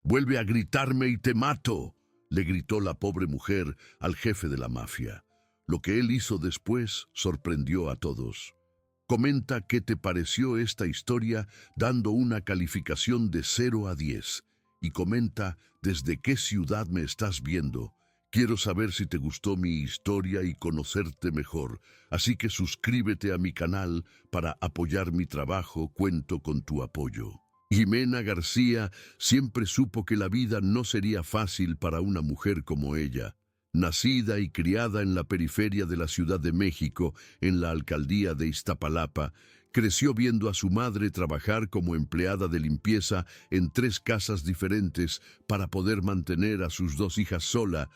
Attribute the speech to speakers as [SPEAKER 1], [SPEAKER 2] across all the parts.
[SPEAKER 1] «Vuelve a gritarme y te mato», le gritó la pobre mujer al jefe de la mafia. Lo que él hizo después sorprendió a todos. Comenta qué te pareció esta historia dando una calificación de 0 a 10 y comenta desde qué ciudad me estás viendo. Quiero saber si te gustó mi historia y conocerte mejor, así que suscríbete a mi canal para apoyar mi trabajo. Cuento con tu apoyo. Ximena García siempre supo que la vida no sería fácil para una mujer como ella. Nacida y criada en la periferia de la Ciudad de México, en la alcaldía de Iztapalapa, creció viendo a su madre trabajar como empleada de limpieza en 3 casas diferentes para poder mantener a sus 2 hijas sola,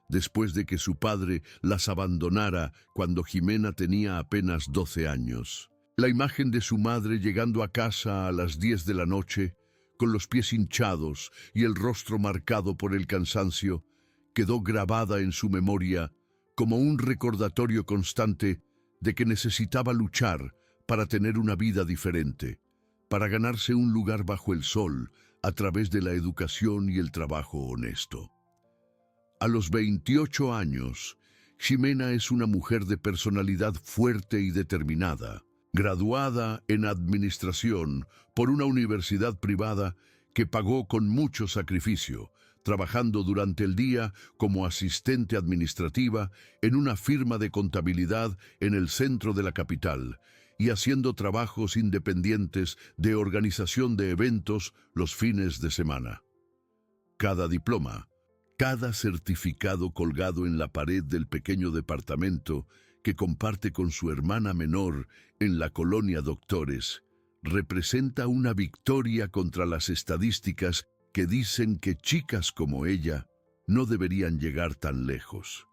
[SPEAKER 1] después de que su padre las abandonara cuando Ximena tenía apenas 12 años. La imagen de su madre llegando a casa a las 10 de la noche, con los pies hinchados y el rostro marcado por el cansancio, quedó grabada en su memoria como un recordatorio constante de que necesitaba luchar para tener una vida diferente, para ganarse un lugar bajo el sol a través de la educación y el trabajo honesto. A los 28 años, Ximena es una mujer de personalidad fuerte y determinada, graduada en administración por una universidad privada que pagó con mucho sacrificio, trabajando durante el día como asistente administrativa en una firma de contabilidad en el centro de la capital y haciendo trabajos independientes de organización de eventos los fines de semana. Cada diploma, cada certificado colgado en la pared del pequeño departamento que comparte con su hermana menor en la colonia Doctores, representa una victoria contra las estadísticas que dicen que chicas como ella no deberían llegar tan lejos.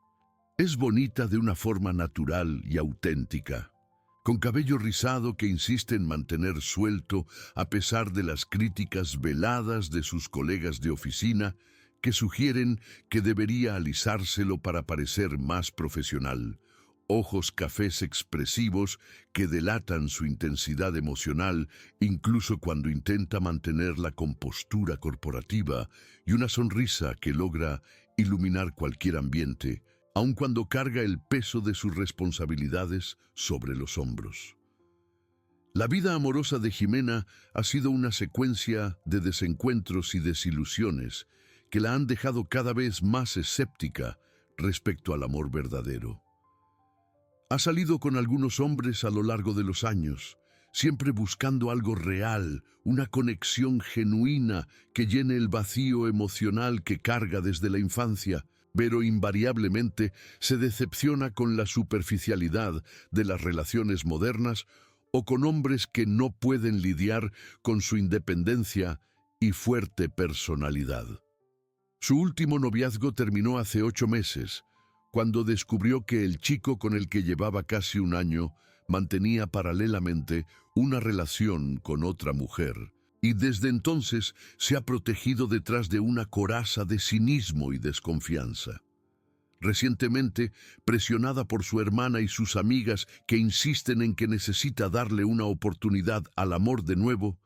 [SPEAKER 1] Es bonita de una forma natural y auténtica, con cabello rizado que insiste en mantener suelto a pesar de las críticas veladas de sus colegas de oficina que sugieren que debería alisárselo para parecer más profesional. Ojos cafés expresivos que delatan su intensidad emocional incluso cuando intenta mantener la compostura corporativa y una sonrisa que logra iluminar cualquier ambiente, aun cuando carga el peso de sus responsabilidades sobre los hombros. La vida amorosa de Ximena ha sido una secuencia de desencuentros y desilusiones que la han dejado cada vez más escéptica respecto al amor verdadero. Ha salido con algunos hombres a lo largo de los años, siempre buscando algo real, una conexión genuina que llene el vacío emocional que carga desde la infancia, pero invariablemente se decepciona con la superficialidad de las relaciones modernas o con hombres que no pueden lidiar con su independencia y fuerte personalidad. Su último noviazgo terminó hace 8 meses, cuando descubrió que el chico con el que llevaba casi un año mantenía paralelamente una relación con otra mujer, y desde entonces se ha protegido detrás de una coraza de cinismo y desconfianza. Recientemente, presionada por su hermana y sus amigas que insisten en que necesita darle una oportunidad al amor de nuevo,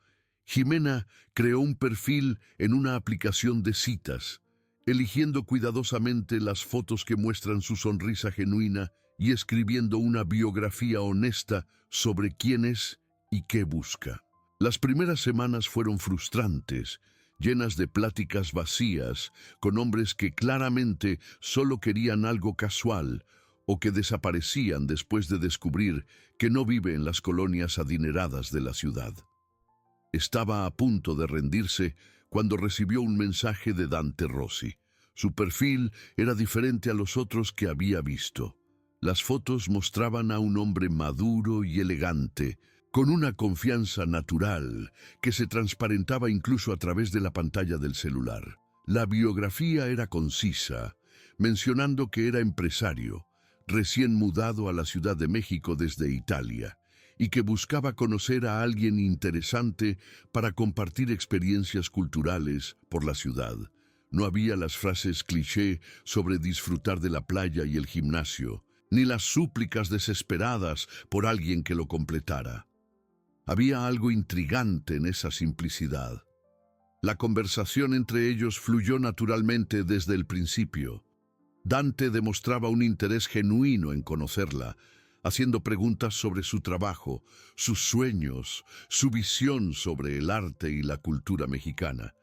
[SPEAKER 1] Ximena creó un perfil en una aplicación de citas, eligiendo cuidadosamente las fotos que muestran su sonrisa genuina y escribiendo una biografía honesta sobre quién es y qué busca. Las primeras semanas fueron frustrantes, llenas de pláticas vacías, con hombres que claramente solo querían algo casual o que desaparecían después de descubrir que no vive en las colonias adineradas de la ciudad. Estaba a punto de rendirse cuando recibió un mensaje de Dante Rossi. Su perfil era diferente a los otros que había visto. Las fotos mostraban a un hombre maduro y elegante, con una confianza natural que se transparentaba incluso a través de la pantalla del celular. La biografía era concisa, mencionando que era empresario, recién mudado a la Ciudad de México desde Italia, y que buscaba conocer a alguien interesante para compartir experiencias culturales por la ciudad. No había las frases cliché sobre disfrutar de la playa y el gimnasio, ni las súplicas desesperadas por alguien que lo completara. Había algo intrigante en esa simplicidad. La conversación entre ellos fluyó naturalmente desde el principio. Dante demostraba un interés genuino en conocerla, haciendo preguntas sobre su trabajo, sus sueños, su visión sobre el arte y la cultura mexicana.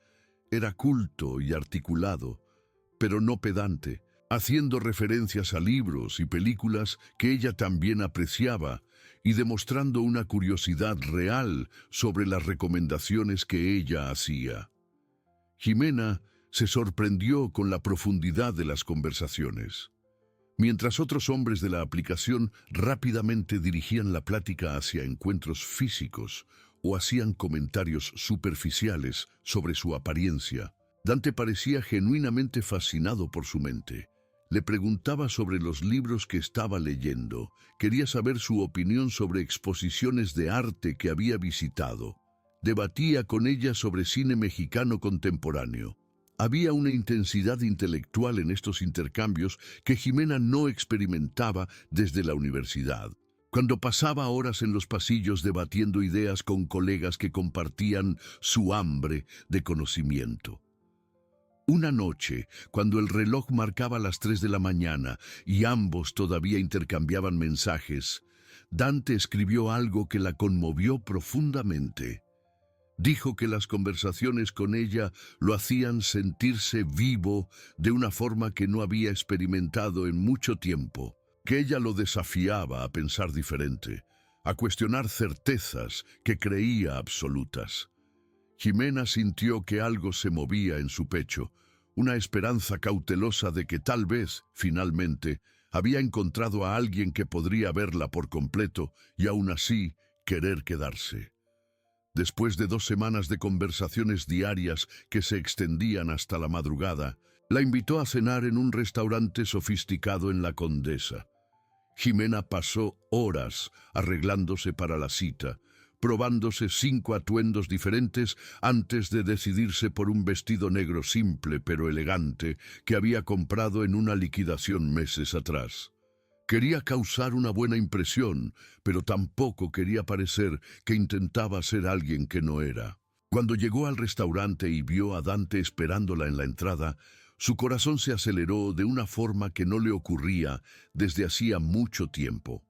[SPEAKER 1] Era culto y articulado, pero no pedante, haciendo referencias a libros y películas que ella también apreciaba y demostrando una curiosidad real sobre las recomendaciones que ella hacía. Jimena se sorprendió con la profundidad de las conversaciones. Mientras otros hombres de la aplicación rápidamente dirigían la plática hacia encuentros físicos o hacían comentarios superficiales sobre su apariencia, Dante parecía genuinamente fascinado por su mente. Le preguntaba sobre los libros que estaba leyendo, quería saber su opinión sobre exposiciones de arte que había visitado. Debatía con ella sobre cine mexicano contemporáneo. Había una intensidad intelectual en estos intercambios que Jimena no experimentaba desde la universidad, cuando pasaba horas en los pasillos debatiendo ideas con colegas que compartían su hambre de conocimiento. Una noche, cuando el reloj marcaba las 3 de la mañana y ambos todavía intercambiaban mensajes, Dante escribió algo que la conmovió profundamente. Dijo que las conversaciones con ella lo hacían sentirse vivo de una forma que no había experimentado en mucho tiempo, que ella lo desafiaba a pensar diferente, a cuestionar certezas que creía absolutas. Jimena sintió que algo se movía en su pecho, una esperanza cautelosa de que tal vez, finalmente, había encontrado a alguien que podría verla por completo y aún así querer quedarse. Después de 2 semanas de conversaciones diarias que se extendían hasta la madrugada, la invitó a cenar en un restaurante sofisticado en La Condesa. Jimena pasó horas arreglándose para la cita, probándose 5 atuendos diferentes antes de decidirse por un vestido negro simple pero elegante que había comprado en una liquidación meses atrás. Quería causar una buena impresión, pero tampoco quería parecer que intentaba ser alguien que no era. Cuando llegó al restaurante y vio a Dante esperándola en la entrada, su corazón se aceleró de una forma que no le ocurría desde hacía mucho tiempo.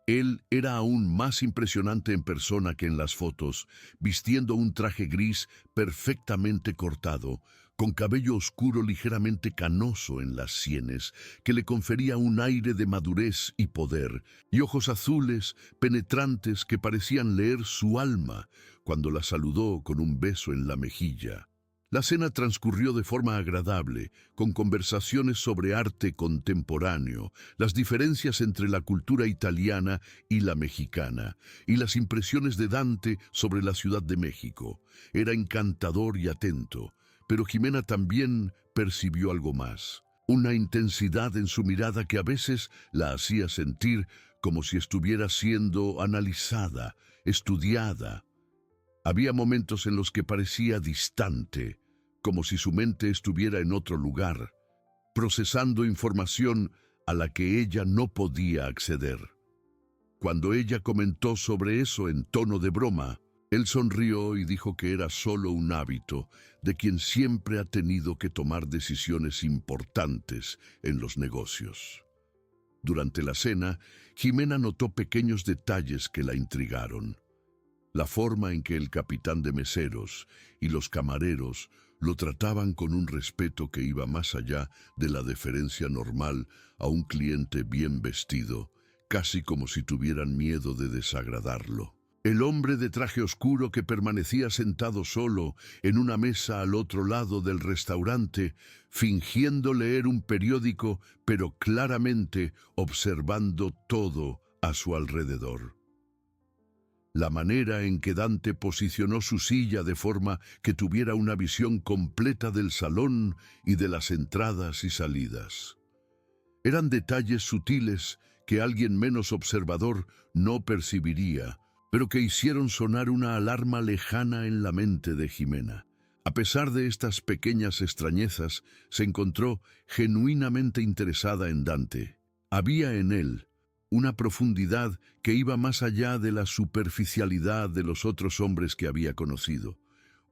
[SPEAKER 1] Él era aún más impresionante en persona que en las fotos, vistiendo un traje gris perfectamente cortado, con cabello oscuro ligeramente canoso en las sienes, que le confería un aire de madurez y poder, y ojos azules, penetrantes que parecían leer su alma cuando la saludó con un beso en la mejilla. La cena transcurrió de forma agradable, con conversaciones sobre arte contemporáneo, las diferencias entre la cultura italiana y la mexicana, y las impresiones de Dante sobre la Ciudad de México. Era encantador y atento, pero Jimena también percibió algo más, una intensidad en su mirada que a veces la hacía sentir como si estuviera siendo analizada, estudiada. Había momentos en los que parecía distante, como si su mente estuviera en otro lugar, procesando información a la que ella no podía acceder. Cuando ella comentó sobre eso en tono de broma, él sonrió y dijo que era solo un hábito de quien siempre ha tenido que tomar decisiones importantes en los negocios. Durante la cena, Jimena notó pequeños detalles que la intrigaron. La forma en que el capitán de meseros y los camareros lo trataban con un respeto que iba más allá de la deferencia normal a un cliente bien vestido, casi como si tuvieran miedo de desagradarlo. El hombre de traje oscuro que permanecía sentado solo en una mesa al otro lado del restaurante, fingiendo leer un periódico, pero claramente observando todo a su alrededor. La manera en que Dante posicionó su silla de forma que tuviera una visión completa del salón y de las entradas y salidas. Eran detalles sutiles que alguien menos observador no percibiría, pero que hicieron sonar una alarma lejana en la mente de Jimena. A pesar de estas pequeñas extrañezas, se encontró genuinamente interesada en Dante. Había en él una profundidad que iba más allá de la superficialidad de los otros hombres que había conocido,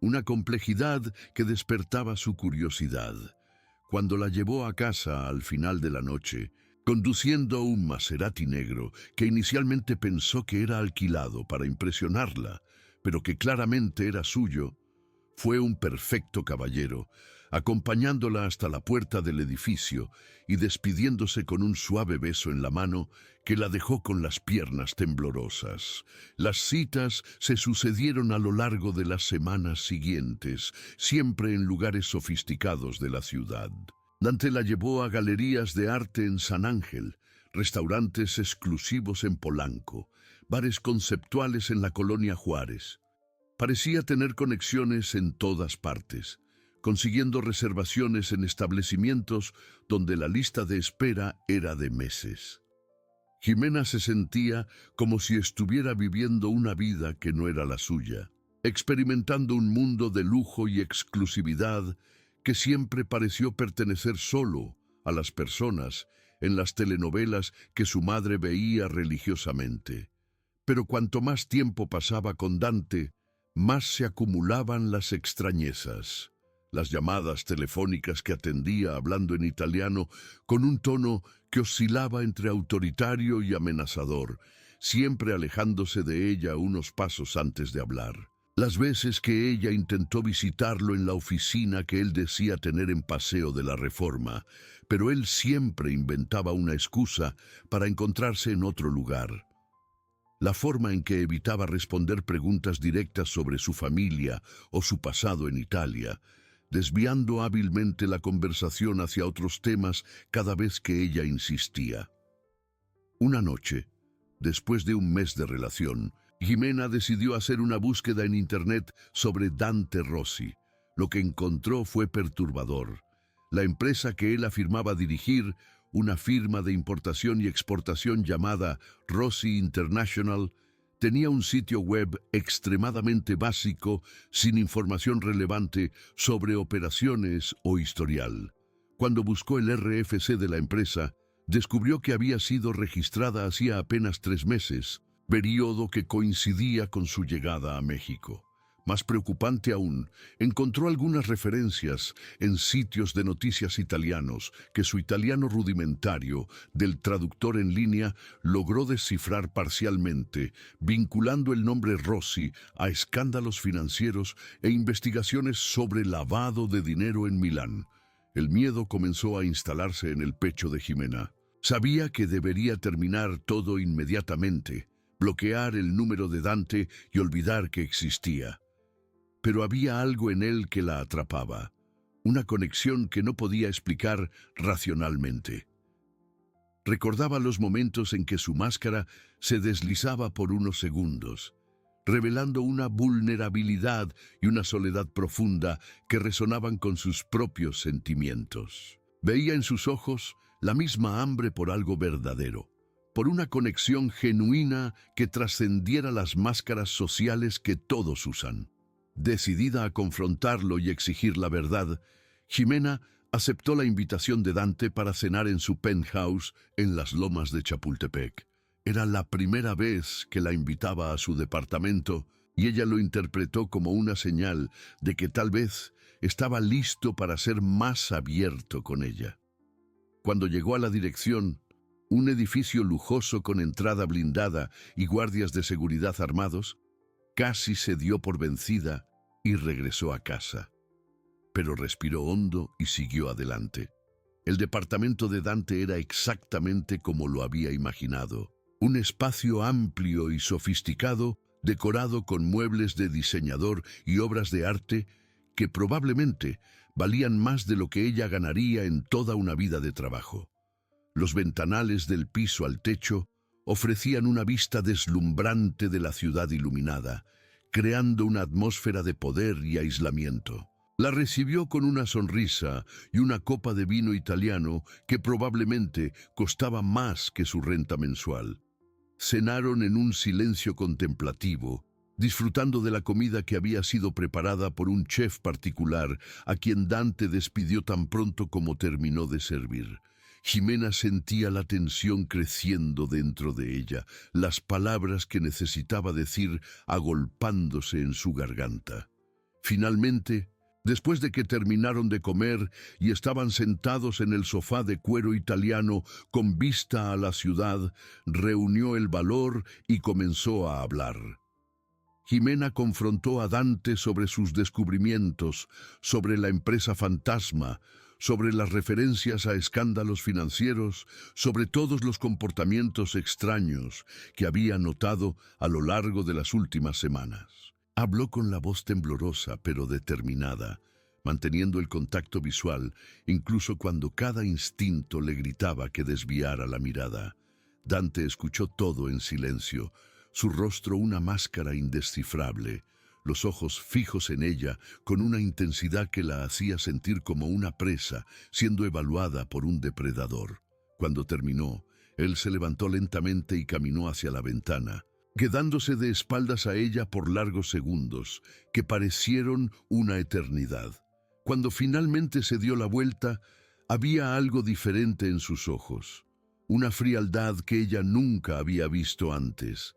[SPEAKER 1] una complejidad que despertaba su curiosidad. Cuando la llevó a casa al final de la noche, conduciendo un Maserati negro que inicialmente pensó que era alquilado para impresionarla, pero que claramente era suyo, fue un perfecto caballero, acompañándola hasta la puerta del edificio y despidiéndose con un suave beso en la mano que la dejó con las piernas temblorosas. Las citas se sucedieron a lo largo de las semanas siguientes, siempre en lugares sofisticados de la ciudad. Dante la llevó a galerías de arte en San Ángel, restaurantes exclusivos en Polanco, bares conceptuales en la Colonia Juárez. Parecía tener conexiones en todas partes, consiguiendo reservaciones en establecimientos donde la lista de espera era de meses. Ximena se sentía como si estuviera viviendo una vida que no era la suya, experimentando un mundo de lujo y exclusividad que siempre pareció pertenecer solo a las personas en las telenovelas que su madre veía religiosamente. Pero cuanto más tiempo pasaba con Dante, más se acumulaban las extrañezas. Las llamadas telefónicas que atendía hablando en italiano con un tono que oscilaba entre autoritario y amenazador, siempre alejándose de ella unos pasos antes de hablar. Las veces que ella intentó visitarlo en la oficina que él decía tener en Paseo de la Reforma, pero él siempre inventaba una excusa para encontrarse en otro lugar. La forma en que evitaba responder preguntas directas sobre su familia o su pasado en Italia, desviando hábilmente la conversación hacia otros temas cada vez que ella insistía. Una noche, después de un mes de relación, Ximena decidió hacer una búsqueda en Internet sobre Dante Rossi. Lo que encontró fue perturbador. La empresa que él afirmaba dirigir, una firma de importación y exportación llamada Rossi International, tenía un sitio web extremadamente básico, sin información relevante sobre operaciones o historial. Cuando buscó el RFC de la empresa, descubrió que había sido registrada hacía apenas 3 meses, periodo que coincidía con su llegada a México. Más preocupante aún, encontró algunas referencias en sitios de noticias italianos que su italiano rudimentario del traductor en línea logró descifrar parcialmente, vinculando el nombre Rossi a escándalos financieros e investigaciones sobre lavado de dinero en Milán. El miedo comenzó a instalarse en el pecho de Ximena. Sabía que debería terminar todo inmediatamente, bloquear el número de Dante y olvidar que existía. Pero había algo en él que la atrapaba, una conexión que no podía explicar racionalmente. Recordaba los momentos en que su máscara se deslizaba por unos segundos, revelando una vulnerabilidad y una soledad profunda que resonaban con sus propios sentimientos. Veía en sus ojos la misma hambre por algo verdadero, por una conexión genuina que trascendiera las máscaras sociales que todos usan. Decidida a confrontarlo y exigir la verdad, Ximena aceptó la invitación de Dante para cenar en su penthouse en las lomas de Chapultepec. Era la primera vez que la invitaba a su departamento y ella lo interpretó como una señal de que tal vez estaba listo para ser más abierto con ella. Cuando llegó a la dirección, un edificio lujoso con entrada blindada y guardias de seguridad armados, casi se dio por vencida y regresó a casa. Pero respiró hondo y siguió adelante. El departamento de Dante era exactamente como lo había imaginado. Un espacio amplio y sofisticado, decorado con muebles de diseñador y obras de arte que probablemente valían más de lo que ella ganaría en toda una vida de trabajo. Los ventanales del piso al techo ofrecían una vista deslumbrante de la ciudad iluminada, creando una atmósfera de poder y aislamiento. La recibió con una sonrisa y una copa de vino italiano que probablemente costaba más que su renta mensual. Cenaron en un silencio contemplativo, disfrutando de la comida que había sido preparada por un chef particular a quien Dante despidió tan pronto como terminó de servir. Ximena sentía la tensión creciendo dentro de ella, las palabras que necesitaba decir agolpándose en su garganta. Finalmente, después de que terminaron de comer y estaban sentados en el sofá de cuero italiano con vista a la ciudad, reunió el valor y comenzó a hablar. Jimena confrontó a Dante sobre sus descubrimientos, sobre la empresa fantasma, sobre las referencias a escándalos financieros, sobre todos los comportamientos extraños que había notado a lo largo de las últimas semanas. Habló con la voz temblorosa pero determinada, manteniendo el contacto visual, incluso cuando cada instinto le gritaba que desviara la mirada. Dante escuchó todo en silencio, su rostro una máscara indescifrable, los ojos fijos en ella con una intensidad que la hacía sentir como una presa siendo evaluada por un depredador. Cuando terminó, él se levantó lentamente y caminó hacia la ventana, quedándose de espaldas a ella por largos segundos, que parecieron una eternidad. Cuando finalmente se dio la vuelta, había algo diferente en sus ojos, una frialdad que ella nunca había visto antes.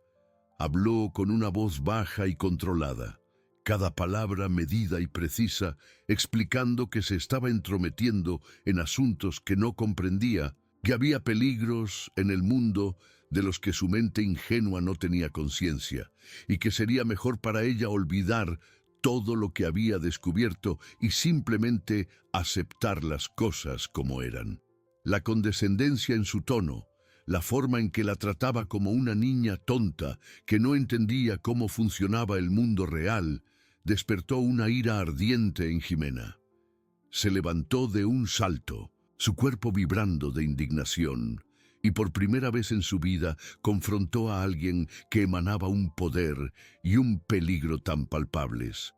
[SPEAKER 1] Habló con una voz baja y controlada, cada palabra medida y precisa, explicando que se estaba entrometiendo en asuntos que no comprendía, que había peligros en el mundo de los que su mente ingenua no tenía conciencia, y que sería mejor para ella olvidar todo lo que había descubierto y simplemente aceptar las cosas como eran. La condescendencia en su tono, la forma en que la trataba como una niña tonta que no entendía cómo funcionaba el mundo real, despertó una ira ardiente en Jimena. Se levantó de un salto, su cuerpo vibrando de indignación, y por primera vez en su vida confrontó a alguien que emanaba un poder y un peligro tan palpables.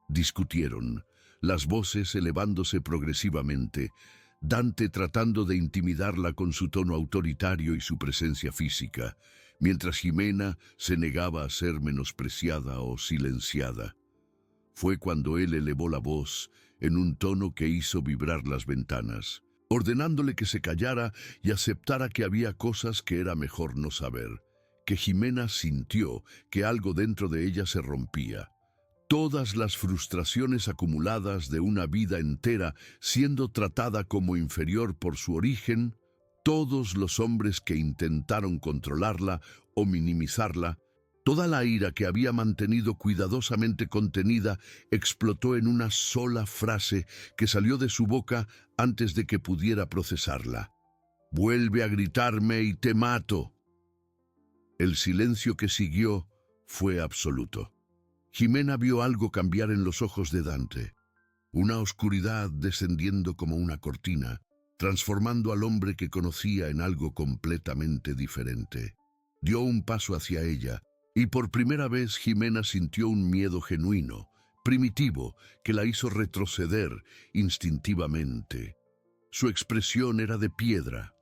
[SPEAKER 1] Discutieron, las voces elevándose progresivamente, Dante tratando de intimidarla con su tono autoritario y su presencia física, mientras Jimena se negaba a ser menospreciada o silenciada. Fue cuando él elevó la voz en un tono que hizo vibrar las ventanas, ordenándole que se callara y aceptara que había cosas que era mejor no saber, que Jimena sintió que algo dentro de ella se rompía. Todas las frustraciones acumuladas de una vida entera siendo tratada como inferior por su origen, todos los hombres que intentaron controlarla o minimizarla, toda la ira que había mantenido cuidadosamente contenida explotó en una sola frase que salió de su boca antes de que pudiera procesarla. «Vuelve a gritarme y te mato». El silencio que siguió fue absoluto. Jimena vio algo cambiar en los ojos de Dante, una oscuridad descendiendo como una cortina, transformando al hombre que conocía en algo completamente diferente. Dio un paso hacia ella, y por primera vez Jimena sintió un miedo genuino, primitivo, que la hizo retroceder instintivamente. Su expresión era de piedra,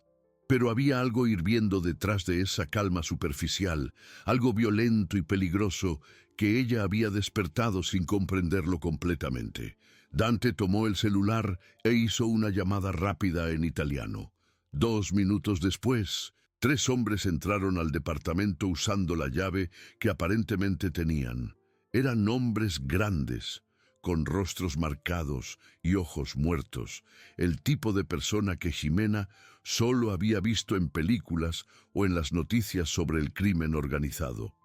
[SPEAKER 1] pero había algo hirviendo detrás de esa calma superficial, algo violento y peligroso que ella había despertado sin comprenderlo completamente. Dante tomó el celular e hizo una llamada rápida en italiano. 2 minutos después, 3 hombres entraron al departamento usando la llave que aparentemente tenían. Eran hombres grandes, con rostros marcados y ojos muertos, el tipo de persona que Jimena solo había visto en películas o en las noticias sobre el crimen organizado.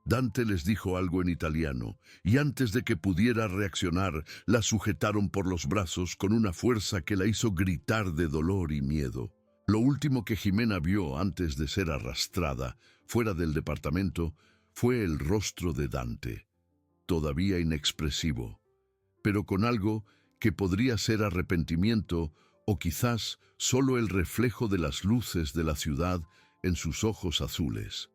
[SPEAKER 1] Dante les dijo algo en italiano, y antes de que pudiera reaccionar, la sujetaron por los brazos con una fuerza que la hizo gritar de dolor y miedo. Lo último que Jimena vio antes de ser arrastrada fuera del departamento fue el rostro de Dante, todavía inexpresivo, pero con algo que podría ser arrepentimiento o quizás solo el reflejo de las luces de la ciudad en sus ojos azules.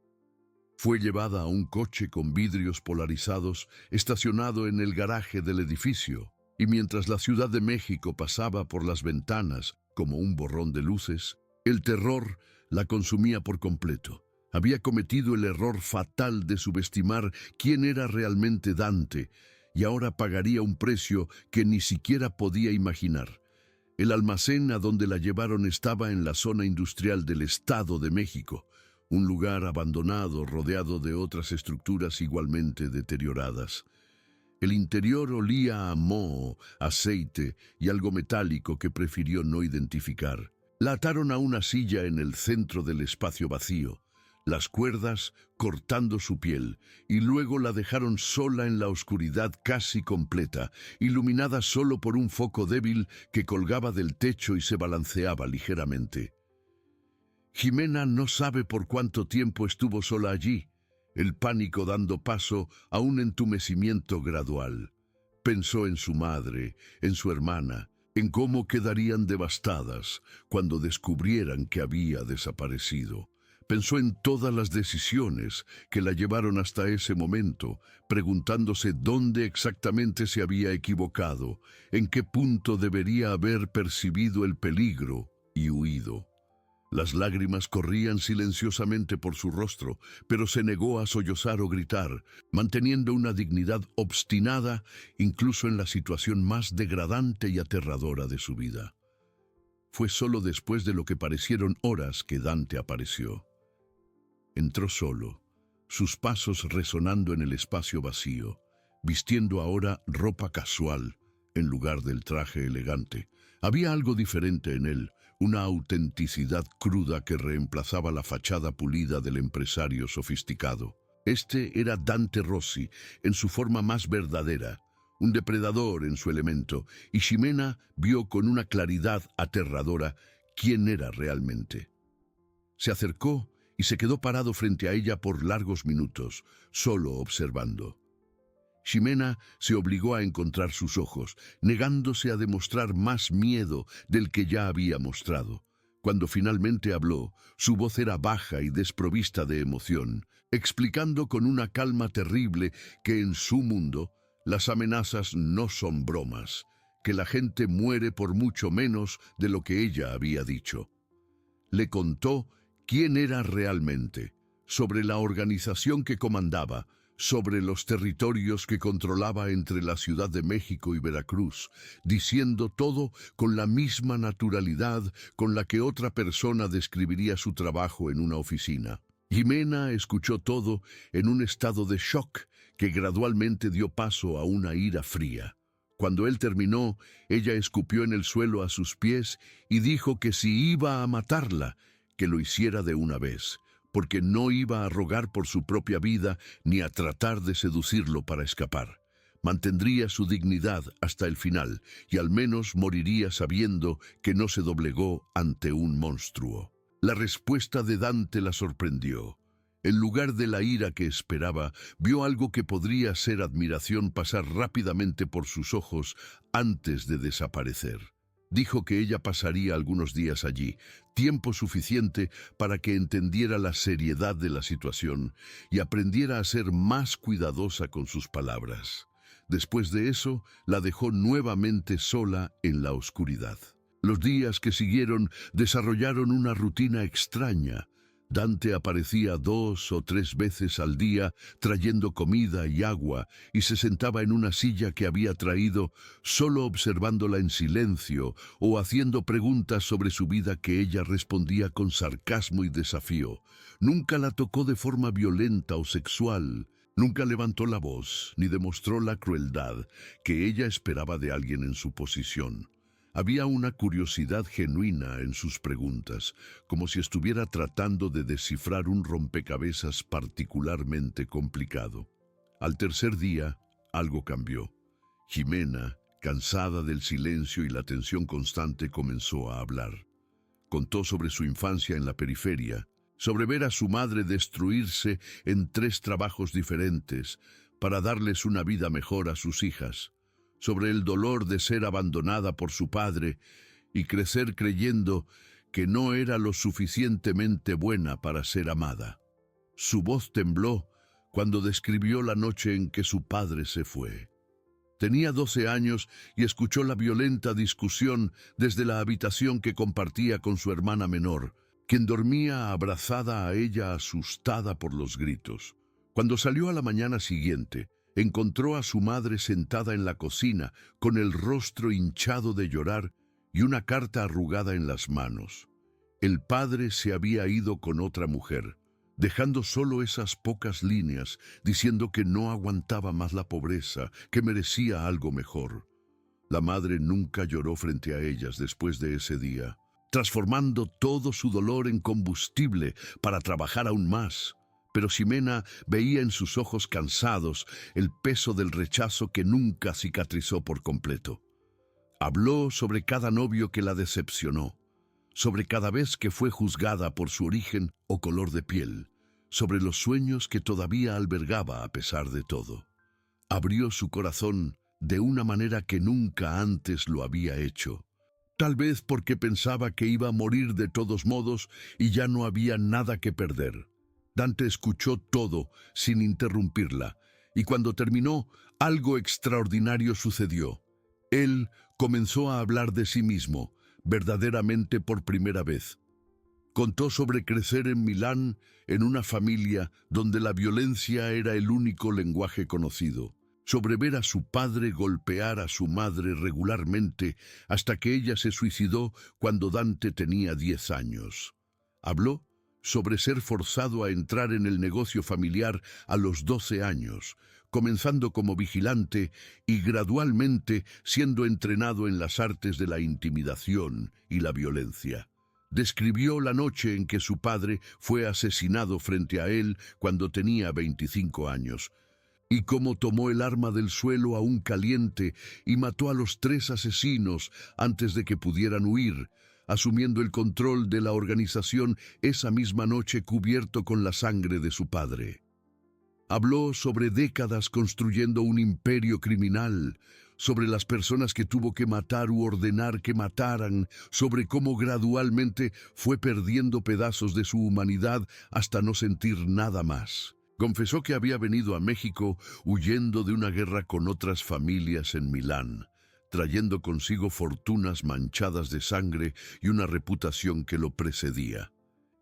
[SPEAKER 1] Fue llevada a un coche con vidrios polarizados estacionado en el garaje del edificio, y mientras la Ciudad de México pasaba por las ventanas como un borrón de luces, el terror la consumía por completo. Había cometido el error fatal de subestimar quién era realmente Dante, y ahora pagaría un precio que ni siquiera podía imaginar. El almacén a donde la llevaron estaba en la zona industrial del Estado de México, un lugar abandonado rodeado de otras estructuras igualmente deterioradas. El interior olía a moho, aceite y algo metálico que prefirió no identificar. La ataron a una silla en el centro del espacio vacío, las cuerdas cortando su piel, y luego la dejaron sola en la oscuridad casi completa, iluminada solo por un foco débil que colgaba del techo y se balanceaba ligeramente. Jimena no sabe por cuánto tiempo estuvo sola allí, el pánico dando paso a un entumecimiento gradual. Pensó en su madre, en su hermana, en cómo quedarían devastadas cuando descubrieran que había desaparecido. Pensó en todas las decisiones que la llevaron hasta ese momento, preguntándose dónde exactamente se había equivocado, en qué punto debería haber percibido el peligro y huido. Las lágrimas corrían silenciosamente por su rostro, pero se negó a sollozar o gritar, manteniendo una dignidad obstinada incluso en la situación más degradante y aterradora de su vida. Fue solo después de lo que parecieron horas que Dante apareció. Entró solo, sus pasos resonando en el espacio vacío, vistiendo ahora ropa casual en lugar del traje elegante. Había algo diferente en él, una autenticidad cruda que reemplazaba la fachada pulida del empresario sofisticado. Este era Dante Rossi, en su forma más verdadera, un depredador en su elemento, y Ximena vio con una claridad aterradora quién era realmente. Se acercó y se quedó parado frente a ella por largos minutos, solo observando. Ximena se obligó a encontrar sus ojos, negándose a demostrar más miedo del que ya había mostrado. Cuando finalmente habló, su voz era baja y desprovista de emoción, explicando con una calma terrible que en su mundo las amenazas no son bromas, que la gente muere por mucho menos de lo que ella había dicho. Le contó quién era realmente, sobre la organización que comandaba, sobre los territorios que controlaba entre la Ciudad de México y Veracruz, diciendo todo con la misma naturalidad con la que otra persona describiría su trabajo en una oficina. Ximena escuchó todo en un estado de shock que gradualmente dio paso a una ira fría. Cuando él terminó, ella escupió en el suelo a sus pies y dijo que si iba a matarla, que lo hiciera de una vez, porque no iba a rogar por su propia vida ni a tratar de seducirlo para escapar. Mantendría su dignidad hasta el final y al menos moriría sabiendo que no se doblegó ante un monstruo. La respuesta de Dante la sorprendió. En lugar de la ira que esperaba, vio algo que podría ser admiración pasar rápidamente por sus ojos antes de desaparecer. Dijo que ella pasaría algunos días allí, tiempo suficiente para que entendiera la seriedad de la situación y aprendiera a ser más cuidadosa con sus palabras. Después de eso, la dejó nuevamente sola en la oscuridad. Los días que siguieron desarrollaron una rutina extraña. Dante aparecía 2 o 3 veces al día trayendo comida y agua y se sentaba en una silla que había traído solo observándola en silencio o haciendo preguntas sobre su vida que ella respondía con sarcasmo y desafío. Nunca la tocó de forma violenta o sexual, nunca levantó la voz ni demostró la crueldad que ella esperaba de alguien en su posición. Había una curiosidad genuina en sus preguntas, como si estuviera tratando de descifrar un rompecabezas particularmente complicado. Al tercer día, algo cambió. Ximena, cansada del silencio y la tensión constante, comenzó a hablar. Contó sobre su infancia en la periferia, sobre ver a su madre destruirse en 3 trabajos diferentes para darles una vida mejor a sus hijas, sobre el dolor de ser abandonada por su padre y crecer creyendo que no era lo suficientemente buena para ser amada. Su voz tembló cuando describió la noche en que su padre se fue. Tenía 12 años y escuchó la violenta discusión desde la habitación que compartía con su hermana menor, quien dormía abrazada a ella asustada por los gritos. Cuando salió a la mañana siguiente, encontró a su madre sentada en la cocina, con el rostro hinchado de llorar y una carta arrugada en las manos. El padre se había ido con otra mujer, dejando solo esas pocas líneas, diciendo que no aguantaba más la pobreza, que merecía algo mejor. La madre nunca lloró frente a ellas después de ese día, transformando todo su dolor en combustible para trabajar aún más. Pero Ximena veía en sus ojos cansados el peso del rechazo que nunca cicatrizó por completo. Habló sobre cada novio que la decepcionó, sobre cada vez que fue juzgada por su origen o color de piel, sobre los sueños que todavía albergaba a pesar de todo. Abrió su corazón de una manera que nunca antes lo había hecho. Tal vez porque pensaba que iba a morir de todos modos y ya no había nada que perder. Dante escuchó todo sin interrumpirla, y cuando terminó, algo extraordinario sucedió. Él comenzó a hablar de sí mismo, verdaderamente por primera vez. Contó sobre crecer en Milán, en una familia donde la violencia era el único lenguaje conocido, sobre ver a su padre golpear a su madre regularmente hasta que ella se suicidó cuando Dante tenía 10 años. Habló sobre ser forzado a entrar en el negocio familiar a los 12 años, comenzando como vigilante y gradualmente siendo entrenado en las artes de la intimidación y la violencia. Describió la noche en que su padre fue asesinado frente a él cuando tenía 25 años, y cómo tomó el arma del suelo aún caliente y mató a los 3 asesinos antes de que pudieran huir, asumiendo el control de la organización esa misma noche cubierto con la sangre de su padre. Habló sobre décadas construyendo un imperio criminal, sobre las personas que tuvo que matar u ordenar que mataran, sobre cómo gradualmente fue perdiendo pedazos de su humanidad hasta no sentir nada más. Confesó que había venido a México huyendo de una guerra con otras familias en Milán, trayendo consigo fortunas manchadas de sangre y una reputación que lo precedía.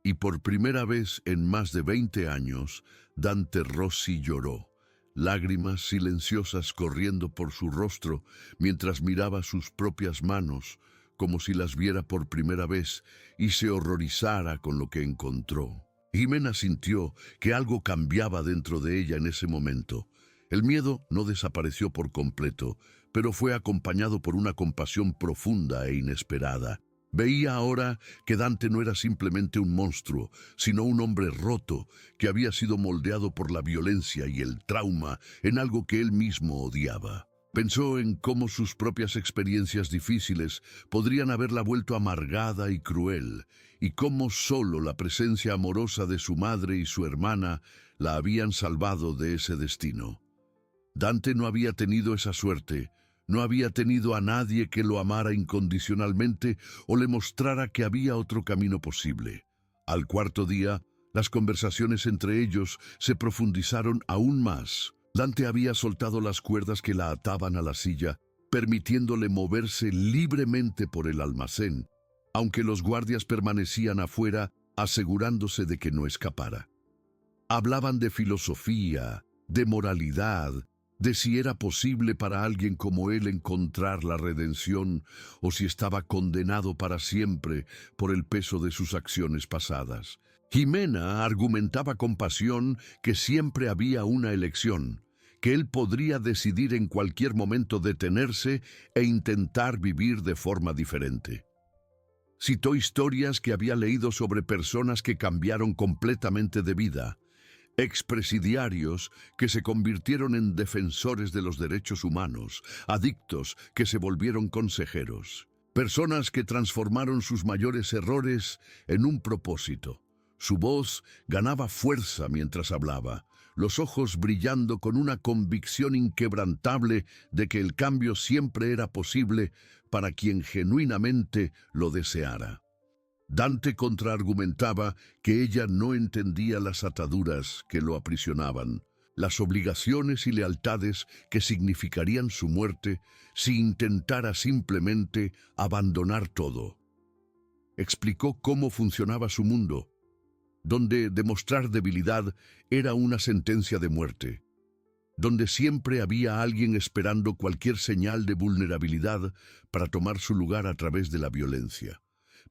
[SPEAKER 1] Y por primera vez en más de 20 años, Dante Rossi lloró, lágrimas silenciosas corriendo por su rostro mientras miraba sus propias manos, como si las viera por primera vez y se horrorizara con lo que encontró. Ximena sintió que algo cambiaba dentro de ella en ese momento. El miedo no desapareció por completo, pero fue acompañado por una compasión profunda e inesperada. Veía ahora que Dante no era simplemente un monstruo, sino un hombre roto que había sido moldeado por la violencia y el trauma en algo que él mismo odiaba. Pensó en cómo sus propias experiencias difíciles podrían haberla vuelto amargada y cruel, y cómo solo la presencia amorosa de su madre y su hermana la habían salvado de ese destino. Dante no había tenido esa suerte, no había tenido a nadie que lo amara incondicionalmente o le mostrara que había otro camino posible. Al cuarto día, las conversaciones entre ellos se profundizaron aún más. Dante había soltado las cuerdas que la ataban a la silla, permitiéndole moverse libremente por el almacén, aunque los guardias permanecían afuera, asegurándose de que no escapara. Hablaban de filosofía, de moralidad, de si era posible para alguien como él encontrar la redención o si estaba condenado para siempre por el peso de sus acciones pasadas. Ximena argumentaba con pasión que siempre había una elección, que él podría decidir en cualquier momento detenerse e intentar vivir de forma diferente. Citó historias que había leído sobre personas que cambiaron completamente de vida, expresidiarios que se convirtieron en defensores de los derechos humanos, adictos que se volvieron consejeros, personas que transformaron sus mayores errores en un propósito. Su voz ganaba fuerza mientras hablaba, los ojos brillando con una convicción inquebrantable de que el cambio siempre era posible para quien genuinamente lo deseara. Dante contraargumentaba que ella no entendía las ataduras que lo aprisionaban, las obligaciones y lealtades que significarían su muerte si intentara simplemente abandonar todo. Explicó cómo funcionaba su mundo, donde demostrar debilidad era una sentencia de muerte, donde siempre había alguien esperando cualquier señal de vulnerabilidad para tomar su lugar a través de la violencia.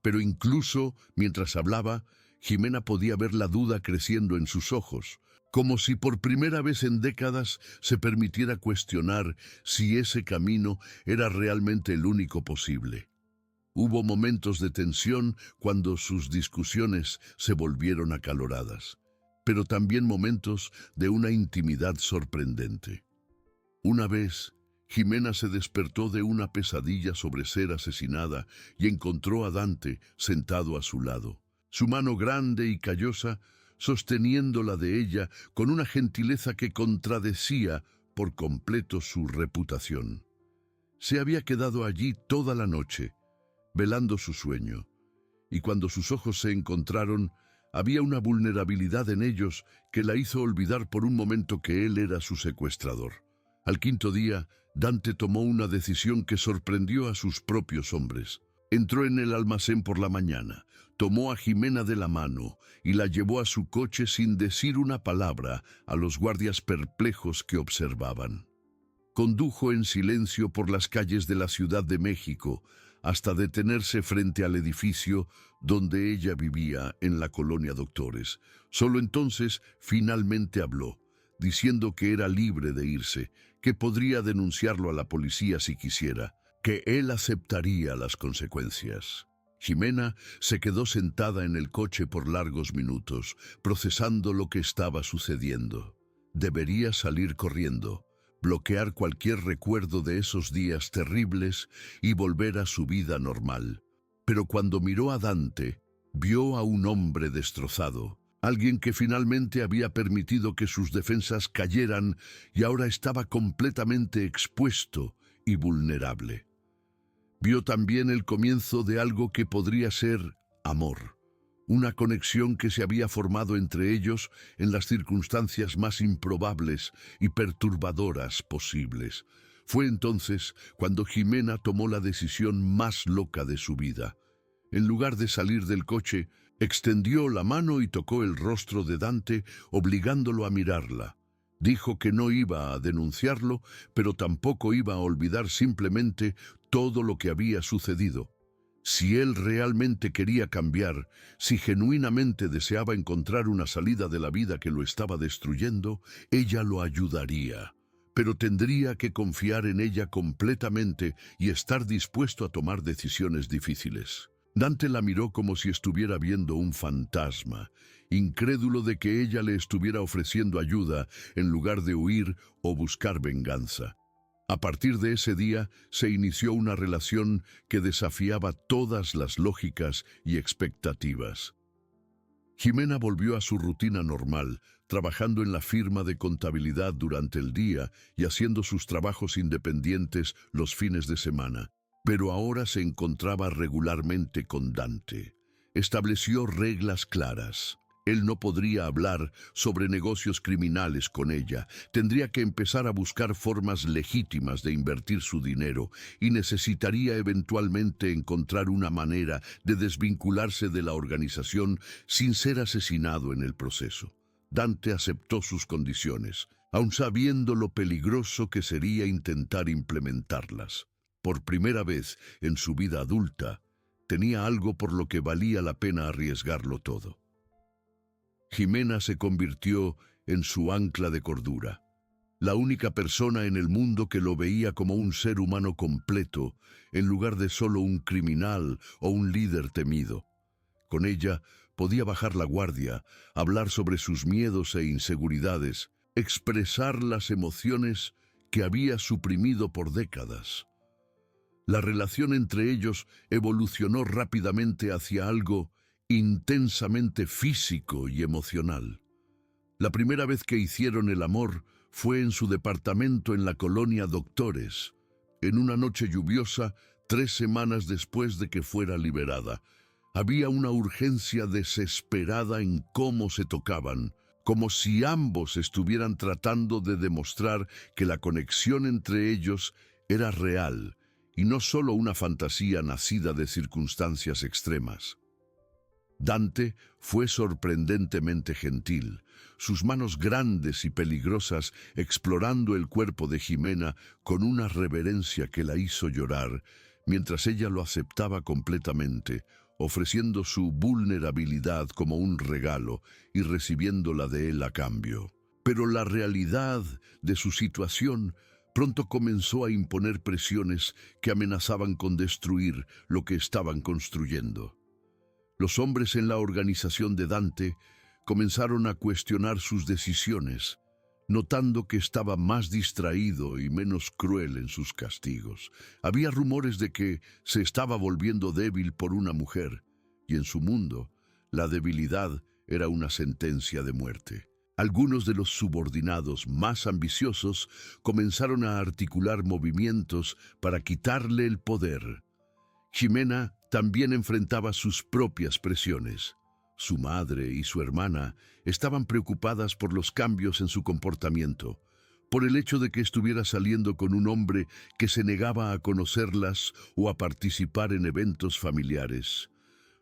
[SPEAKER 1] Pero incluso mientras hablaba, Jimena podía ver la duda creciendo en sus ojos, como si por primera vez en décadas se permitiera cuestionar si ese camino era realmente el único posible. Hubo momentos de tensión cuando sus discusiones se volvieron acaloradas, pero también momentos de una intimidad sorprendente. Una vez, Jimena se despertó de una pesadilla sobre ser asesinada y encontró a Dante sentado a su lado, su mano grande y callosa sosteniendo la de ella con una gentileza que contradecía por completo su reputación. Se había quedado allí toda la noche, velando su sueño, y cuando sus ojos se encontraron, había una vulnerabilidad en ellos que la hizo olvidar por un momento que él era su secuestrador. Al quinto día, Dante tomó una decisión que sorprendió a sus propios hombres. Entró en el almacén por la mañana, tomó a Jimena de la mano y la llevó a su coche sin decir una palabra a los guardias perplejos que observaban. Condujo en silencio por las calles de la Ciudad de México hasta detenerse frente al edificio donde ella vivía en la colonia Doctores. Solo entonces finalmente habló, diciendo que era libre de irse, que podría denunciarlo a la policía si quisiera, que él aceptaría las consecuencias. Jimena se quedó sentada en el coche por largos minutos, procesando lo que estaba sucediendo. Debería salir corriendo, bloquear cualquier recuerdo de esos días terribles y volver a su vida normal. Pero cuando miró a Dante, vio a un hombre destrozado, alguien que finalmente había permitido que sus defensas cayeran y ahora estaba completamente expuesto y vulnerable. Vio también el comienzo de algo que podría ser amor, una conexión que se había formado entre ellos en las circunstancias más improbables y perturbadoras posibles. Fue entonces cuando Jimena tomó la decisión más loca de su vida. En lugar de salir del coche, extendió la mano y tocó el rostro de Dante, obligándolo a mirarla. Dijo que no iba a denunciarlo, pero tampoco iba a olvidar simplemente todo lo que había sucedido. Si él realmente quería cambiar, si genuinamente deseaba encontrar una salida de la vida que lo estaba destruyendo, ella lo ayudaría. Pero tendría que confiar en ella completamente y estar dispuesto a tomar decisiones difíciles. Dante la miró como si estuviera viendo un fantasma, incrédulo de que ella le estuviera ofreciendo ayuda en lugar de huir o buscar venganza. A partir de ese día se inició una relación que desafiaba todas las lógicas y expectativas. Jimena volvió a su rutina normal, trabajando en la firma de contabilidad durante el día y haciendo sus trabajos independientes los fines de semana. Pero ahora se encontraba regularmente con Dante. Estableció reglas claras. Él no podría hablar sobre negocios criminales con ella. Tendría que empezar a buscar formas legítimas de invertir su dinero y necesitaría eventualmente encontrar una manera de desvincularse de la organización sin ser asesinado en el proceso. Dante aceptó sus condiciones, aun sabiendo lo peligroso que sería intentar implementarlas. Por primera vez en su vida adulta, tenía algo por lo que valía la pena arriesgarlo todo. Jimena se convirtió en su ancla de cordura, la única persona en el mundo que lo veía como un ser humano completo, en lugar de solo un criminal o un líder temido. Con ella podía bajar la guardia, hablar sobre sus miedos e inseguridades, expresar las emociones que había suprimido por décadas. La relación entre ellos evolucionó rápidamente hacia algo intensamente físico y emocional. La primera vez que hicieron el amor fue en su departamento en la colonia Doctores, en una noche lluviosa, 3 semanas después de que fuera liberada. Había una urgencia desesperada en cómo se tocaban, como si ambos estuvieran tratando de demostrar que la conexión entre ellos era real y no solo una fantasía nacida de circunstancias extremas. Dante fue sorprendentemente gentil, sus manos grandes y peligrosas explorando el cuerpo de Jimena con una reverencia que la hizo llorar, mientras ella lo aceptaba completamente, ofreciendo su vulnerabilidad como un regalo y recibiéndola de él a cambio. Pero la realidad de su situación pronto comenzó a imponer presiones que amenazaban con destruir lo que estaban construyendo. Los hombres en la organización de Dante comenzaron a cuestionar sus decisiones, notando que estaba más distraído y menos cruel en sus castigos. Había rumores de que se estaba volviendo débil por una mujer, y en su mundo, la debilidad era una sentencia de muerte. Algunos de los subordinados más ambiciosos comenzaron a articular movimientos para quitarle el poder. Ximena también enfrentaba sus propias presiones. Su madre y su hermana estaban preocupadas por los cambios en su comportamiento, por el hecho de que estuviera saliendo con un hombre que se negaba a conocerlas o a participar en eventos familiares.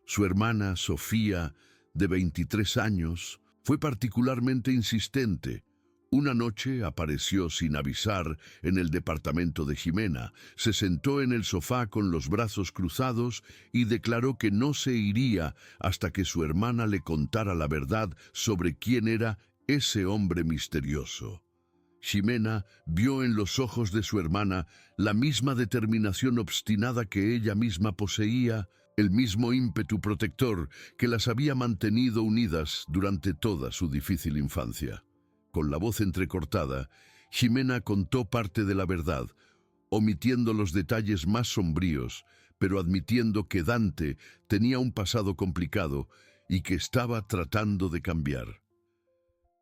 [SPEAKER 1] Su hermana, Sofía, de 23 años, fue particularmente insistente. Una noche apareció sin avisar en el departamento de Ximena, se sentó en el sofá con los brazos cruzados y declaró que no se iría hasta que su hermana le contara la verdad sobre quién era ese hombre misterioso. Ximena vio en los ojos de su hermana la misma determinación obstinada que ella misma poseía, el mismo ímpetu protector que las había mantenido unidas durante toda su difícil infancia. Con la voz entrecortada, Ximena contó parte de la verdad, omitiendo los detalles más sombríos, pero admitiendo que Dante tenía un pasado complicado y que estaba tratando de cambiar.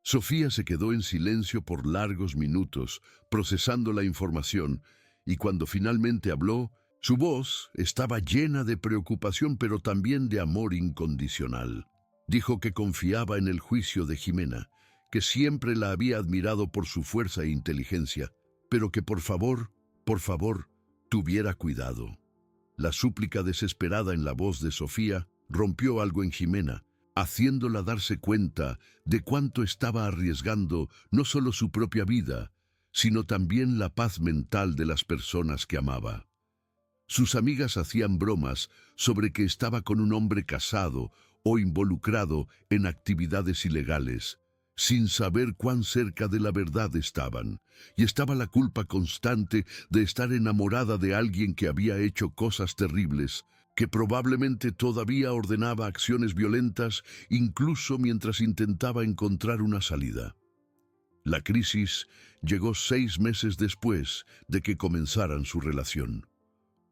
[SPEAKER 1] Sofía se quedó en silencio por largos minutos, procesando la información, y cuando finalmente habló, su voz estaba llena de preocupación pero también de amor incondicional. Dijo que confiaba en el juicio de Ximena, que siempre la había admirado por su fuerza e inteligencia, pero que por favor, tuviera cuidado. La súplica desesperada en la voz de Sofía rompió algo en Ximena, haciéndola darse cuenta de cuánto estaba arriesgando no solo su propia vida, sino también la paz mental de las personas que amaba. Sus amigas hacían bromas sobre que estaba con un hombre casado o involucrado en actividades ilegales, sin saber cuán cerca de la verdad estaban, y estaba la culpa constante de estar enamorada de alguien que había hecho cosas terribles, que probablemente todavía ordenaba acciones violentas incluso mientras intentaba encontrar una salida. La crisis llegó 6 meses después de que comenzaran su relación.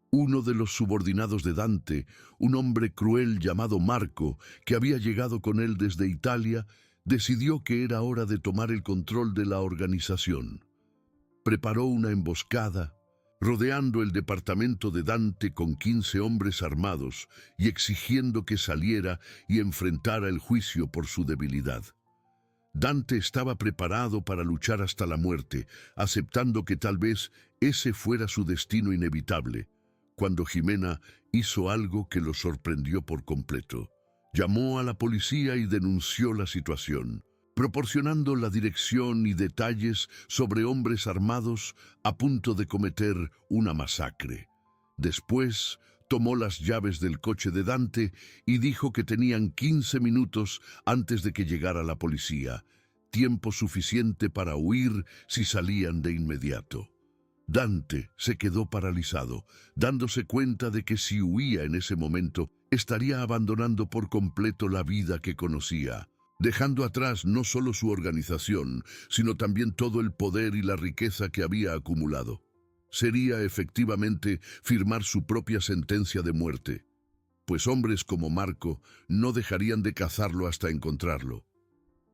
[SPEAKER 1] Uno de los subordinados de Dante, un hombre cruel llamado Marco, que había llegado con él desde Italia, decidió que era hora de tomar el control de la organización. Preparó una emboscada, rodeando el departamento de Dante con 15 hombres armados y exigiendo que saliera y enfrentara el juicio por su debilidad. Dante estaba preparado para luchar hasta la muerte, aceptando que tal vez ese fuera su destino inevitable, cuando Ximena hizo algo que lo sorprendió por completo. Llamó a la policía y denunció la situación, proporcionando la dirección y detalles sobre hombres armados a punto de cometer una masacre. Después, tomó las llaves del coche de Dante y dijo que tenían 15 minutos antes de que llegara la policía, tiempo suficiente para huir si salían de inmediato. Dante se quedó paralizado, dándose cuenta de que si huía en ese momento, estaría abandonando por completo la vida que conocía, dejando atrás no solo su organización, sino también todo el poder y la riqueza que había acumulado. Sería efectivamente firmar su propia sentencia de muerte, pues hombres como Marco no dejarían de cazarlo hasta encontrarlo.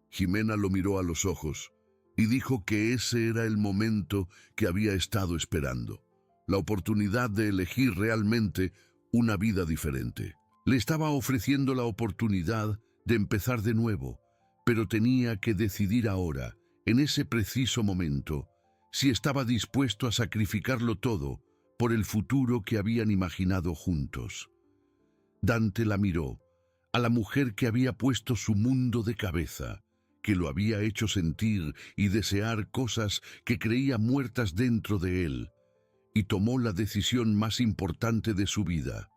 [SPEAKER 1] Ximena lo miró a los ojos y dijo que ese era el momento que había estado esperando, la oportunidad de elegir realmente una vida diferente. Le estaba ofreciendo la oportunidad de empezar de nuevo, pero tenía que decidir ahora, en ese preciso momento, si estaba dispuesto a sacrificarlo todo por el futuro que habían imaginado juntos. Dante la miró, a la mujer que había puesto su mundo de cabeza, que lo había hecho sentir y desear cosas que creía muertas dentro de él, y tomó la decisión más importante de su vida.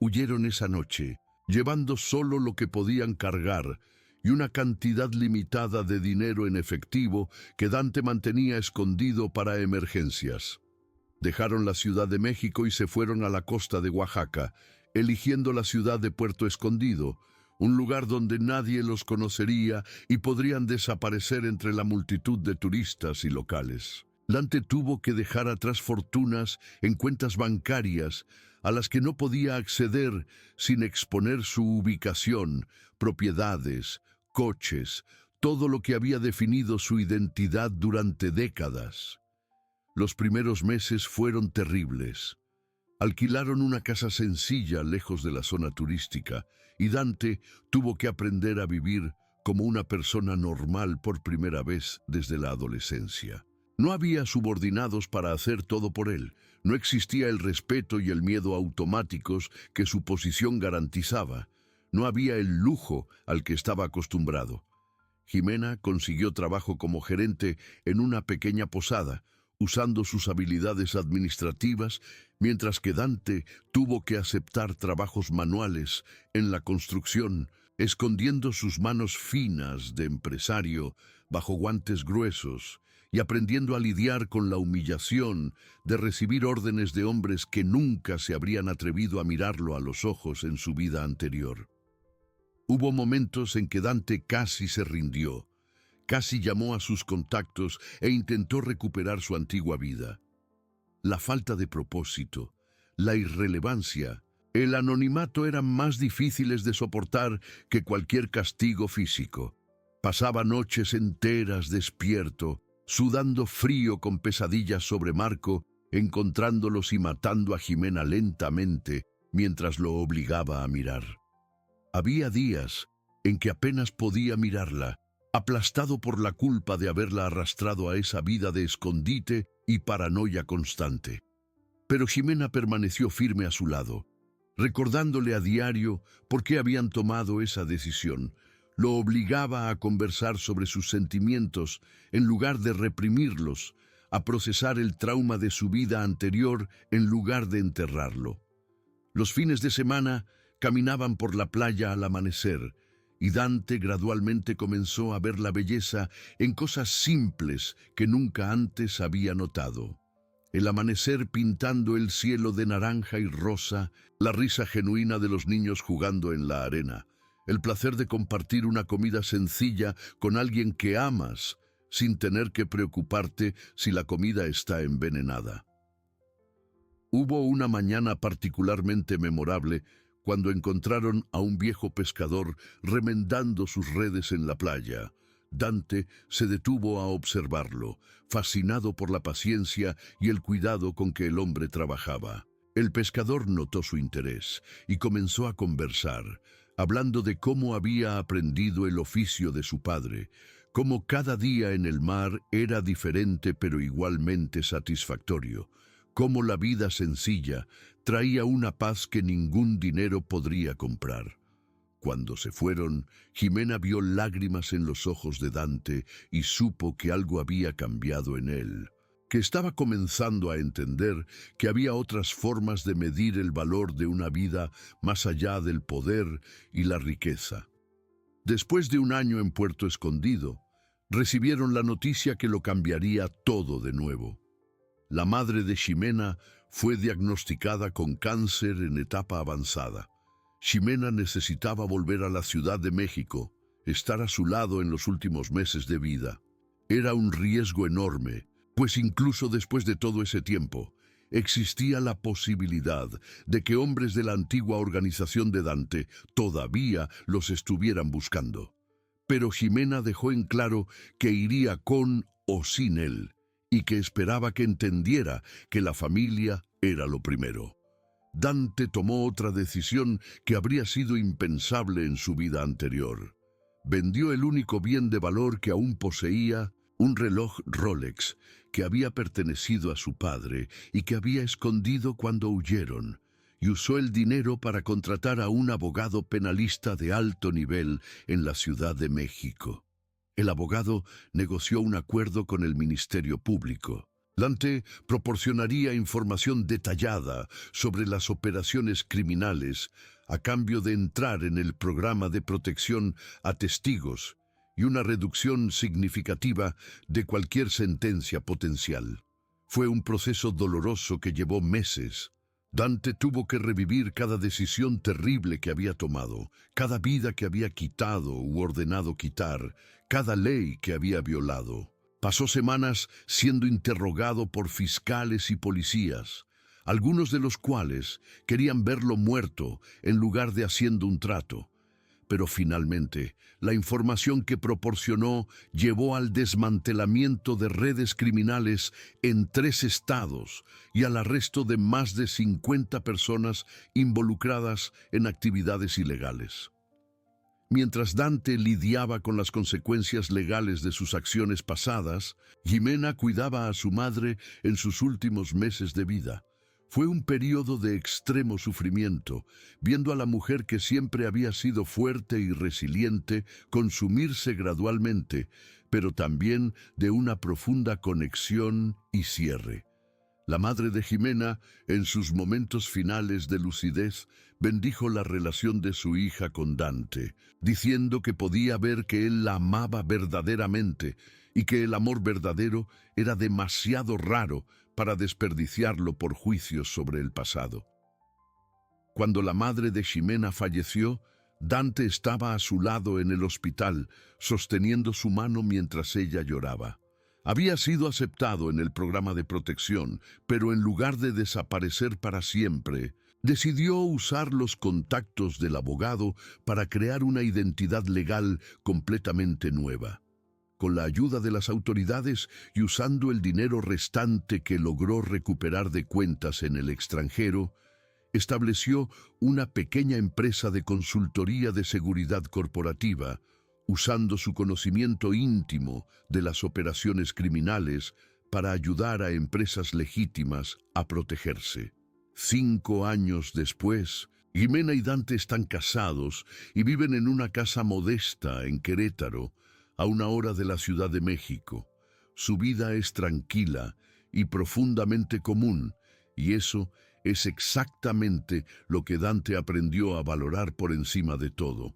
[SPEAKER 1] Huyeron esa noche, llevando solo lo que podían cargar y una cantidad limitada de dinero en efectivo que Dante mantenía escondido para emergencias. Dejaron la Ciudad de México y se fueron a la costa de Oaxaca, eligiendo la ciudad de Puerto Escondido, un lugar donde nadie los conocería y podrían desaparecer entre la multitud de turistas y locales. Dante tuvo que dejar atrás fortunas en cuentas bancarias a las que no podía acceder sin exponer su ubicación, propiedades, coches, todo lo que había definido su identidad durante décadas. Los primeros meses fueron terribles. Alquilaron una casa sencilla lejos de la zona turística y Dante tuvo que aprender a vivir como una persona normal por primera vez desde la adolescencia. No había subordinados para hacer todo por él. No existía el respeto y el miedo automáticos que su posición garantizaba. No había el lujo al que estaba acostumbrado. Jimena consiguió trabajo como gerente en una pequeña posada, usando sus habilidades administrativas, mientras que Dante tuvo que aceptar trabajos manuales en la construcción, escondiendo sus manos finas de empresario bajo guantes gruesos y aprendiendo a lidiar con la humillación de recibir órdenes de hombres que nunca se habrían atrevido a mirarlo a los ojos en su vida anterior. Hubo momentos en que Dante casi se rindió. Casi llamó a sus contactos e intentó recuperar su antigua vida. La falta de propósito, la irrelevancia, el anonimato eran más difíciles de soportar que cualquier castigo físico. Pasaba noches enteras despierto, sudando frío con pesadillas sobre Marco, encontrándolos y matando a Jimena lentamente mientras lo obligaba a mirar. Había días en que apenas podía mirarla, aplastado por la culpa de haberla arrastrado a esa vida de escondite y paranoia constante. Pero Jimena permaneció firme a su lado, recordándole a diario por qué habían tomado esa decisión. Lo obligaba a conversar sobre sus sentimientos en lugar de reprimirlos, a procesar el trauma de su vida anterior en lugar de enterrarlo. Los fines de semana caminaban por la playa al amanecer, y Dante gradualmente comenzó a ver la belleza en cosas simples que nunca antes había notado. El amanecer pintando el cielo de naranja y rosa, la risa genuina de los niños jugando en la arena, el placer de compartir una comida sencilla con alguien que amas, sin tener que preocuparte si la comida está envenenada. Hubo una mañana particularmente memorable cuando encontraron a un viejo pescador remendando sus redes en la playa. Dante se detuvo a observarlo, fascinado por la paciencia y el cuidado con que el hombre trabajaba. El pescador notó su interés y comenzó a conversar, hablando de cómo había aprendido el oficio de su padre, cómo cada día en el mar era diferente pero igualmente satisfactorio, cómo la vida sencilla traía una paz que ningún dinero podría comprar. Cuando se fueron, Jimena vio lágrimas en los ojos de Dante y supo que algo había cambiado en él, que estaba comenzando a entender que había otras formas de medir el valor de una vida más allá del poder y la riqueza. Después de un año en Puerto Escondido, recibieron la noticia que lo cambiaría todo de nuevo. La madre de Jimena fue diagnosticada con cáncer en etapa avanzada. Jimena necesitaba volver a la Ciudad de México, estar a su lado en los últimos meses de vida. Era un riesgo enorme, pues incluso después de todo ese tiempo, existía la posibilidad de que hombres de la antigua organización de Dante todavía los estuvieran buscando. Pero Jimena dejó en claro que iría con o sin él, y que esperaba que entendiera que la familia era lo primero. Dante tomó otra decisión que habría sido impensable en su vida anterior. Vendió el único bien de valor que aún poseía, un reloj Rolex que había pertenecido a su padre y que había escondido cuando huyeron, y usó el dinero para contratar a un abogado penalista de alto nivel en la Ciudad de México. El abogado negoció un acuerdo con el Ministerio Público. Dante proporcionaría información detallada sobre las operaciones criminales a cambio de entrar en el programa de protección a testigos y una reducción significativa de cualquier sentencia potencial. Fue un proceso doloroso que llevó meses. Dante tuvo que revivir cada decisión terrible que había tomado, cada vida que había quitado u ordenado quitar, cada ley que había violado. Pasó semanas siendo interrogado por fiscales y policías, algunos de los cuales querían verlo muerto en lugar de haciendo un trato. Pero finalmente, la información que proporcionó llevó al desmantelamiento de redes criminales en 3 estados y al arresto de más de 50 personas involucradas en actividades ilegales. Mientras Dante lidiaba con las consecuencias legales de sus acciones pasadas, Ximena cuidaba a su madre en sus últimos meses de vida. Fue un periodo de extremo sufrimiento, viendo a la mujer que siempre había sido fuerte y resiliente consumirse gradualmente, pero también de una profunda conexión y cierre. La madre de Ximena, en sus momentos finales de lucidez, bendijo la relación de su hija con Dante, diciendo que podía ver que él la amaba verdaderamente y que el amor verdadero era demasiado raro para desperdiciarlo por juicios sobre el pasado. Cuando la madre de Ximena falleció, Dante estaba a su lado en el hospital, sosteniendo su mano mientras ella lloraba. Había sido aceptado en el programa de protección, pero en lugar de desaparecer para siempre, decidió usar los contactos del abogado para crear una identidad legal completamente nueva. Con la ayuda de las autoridades y usando el dinero restante que logró recuperar de cuentas en el extranjero, estableció una pequeña empresa de consultoría de seguridad corporativa, usando su conocimiento íntimo de las operaciones criminales para ayudar a empresas legítimas a protegerse. 5 años después, Ximena y Dante están casados y viven en una casa modesta en Querétaro, a 1 hora de la Ciudad de México. Su vida es tranquila y profundamente común, y eso es exactamente lo que Dante aprendió a valorar por encima de todo.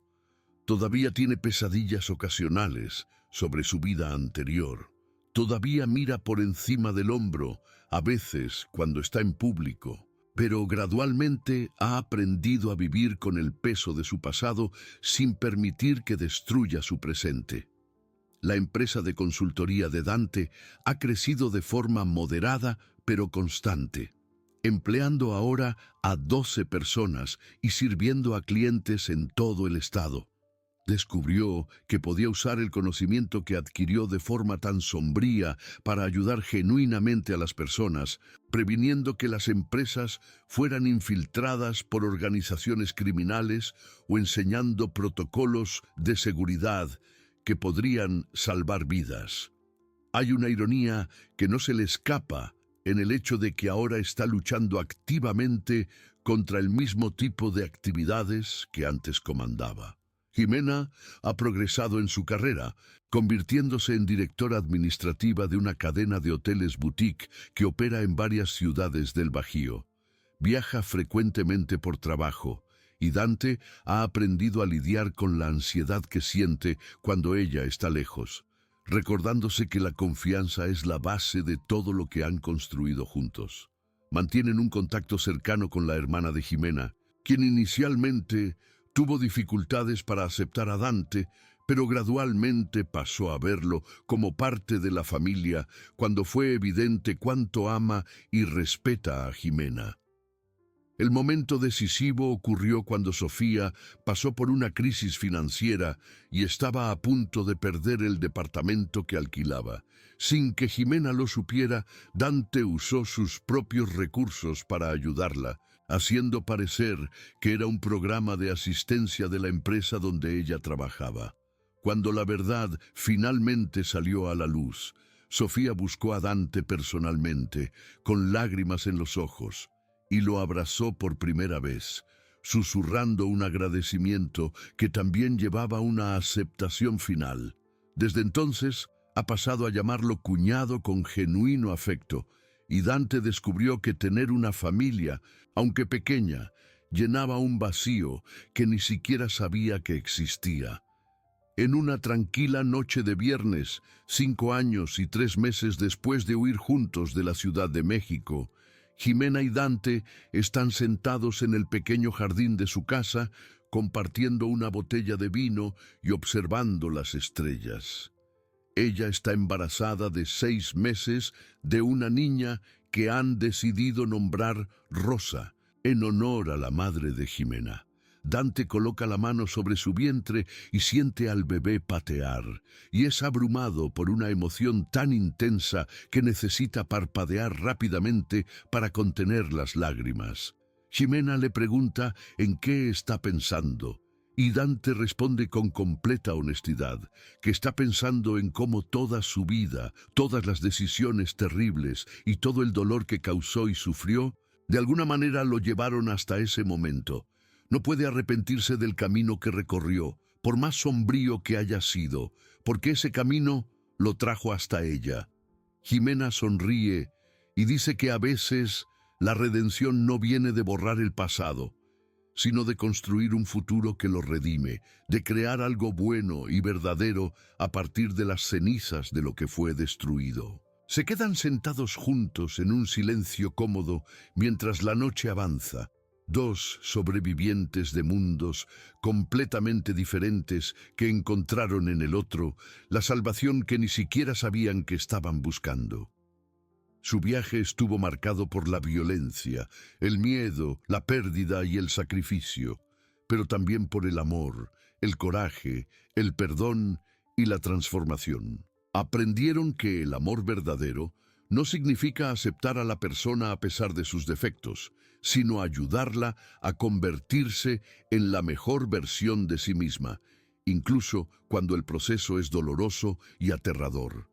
[SPEAKER 1] Todavía tiene pesadillas ocasionales sobre su vida anterior. Todavía mira por encima del hombro, a veces cuando está en público, pero gradualmente ha aprendido a vivir con el peso de su pasado sin permitir que destruya su presente. La empresa de consultoría de Dante ha crecido de forma moderada pero constante, empleando ahora a 12 personas y sirviendo a clientes en todo el estado. Descubrió que podía usar el conocimiento que adquirió de forma tan sombría para ayudar genuinamente a las personas, previniendo que las empresas fueran infiltradas por organizaciones criminales o enseñando protocolos de seguridad que podrían salvar vidas. Hay una ironía que no se le escapa en el hecho de que ahora está luchando activamente contra el mismo tipo de actividades que antes comandaba. Ximena ha progresado en su carrera, convirtiéndose en directora administrativa de una cadena de hoteles boutique que opera en varias ciudades del Bajío. Viaja frecuentemente por trabajo, y Dante ha aprendido a lidiar con la ansiedad que siente cuando ella está lejos, recordándose que la confianza es la base de todo lo que han construido juntos. Mantienen un contacto cercano con la hermana de Ximena, quien inicialmente tuvo dificultades para aceptar a Dante, pero gradualmente pasó a verlo como parte de la familia cuando fue evidente cuánto ama y respeta a Ximena. El momento decisivo ocurrió cuando Sofía pasó por una crisis financiera y estaba a punto de perder el departamento que alquilaba. Sin que Ximena lo supiera, Dante usó sus propios recursos para ayudarla, haciendo parecer que era un programa de asistencia de la empresa donde ella trabajaba. Cuando la verdad finalmente salió a la luz, Sofía buscó a Dante personalmente, con lágrimas en los ojos, y lo abrazó por primera vez, susurrando un agradecimiento que también llevaba una aceptación final. Desde entonces, ha pasado a llamarlo cuñado con genuino afecto, y Dante descubrió que tener una familia, aunque pequeña, llenaba un vacío que ni siquiera sabía que existía. En una tranquila noche de viernes, 5 años y 3 meses después de huir juntos de la Ciudad de México, Ximena y Dante están sentados en el pequeño jardín de su casa, compartiendo una botella de vino y observando las estrellas. Ella está embarazada de 6 meses de una niña que han decidido nombrar Rosa, en honor a la madre de Ximena. Dante coloca la mano sobre su vientre y siente al bebé patear, y es abrumado por una emoción tan intensa que necesita parpadear rápidamente para contener las lágrimas. Ximena le pregunta en qué está pensando, y Dante responde con completa honestidad que está pensando en cómo toda su vida, todas las decisiones terribles y todo el dolor que causó y sufrió, de alguna manera lo llevaron hasta ese momento. No puede arrepentirse del camino que recorrió, por más sombrío que haya sido, porque ese camino lo trajo hasta ella. Ximena sonríe y dice que a veces la redención no viene de borrar el pasado, sino de construir un futuro que lo redime, de crear algo bueno y verdadero a partir de las cenizas de lo que fue destruido. Se quedan sentados juntos en un silencio cómodo mientras la noche avanza. Dos sobrevivientes de mundos completamente diferentes que encontraron en el otro la salvación que ni siquiera sabían que estaban buscando. Su viaje estuvo marcado por la violencia, el miedo, la pérdida y el sacrificio, pero también por el amor, el coraje, el perdón y la transformación. Aprendieron que el amor verdadero no significa aceptar a la persona a pesar de sus defectos, sino ayudarla a convertirse en la mejor versión de sí misma, incluso cuando el proceso es doloroso y aterrador.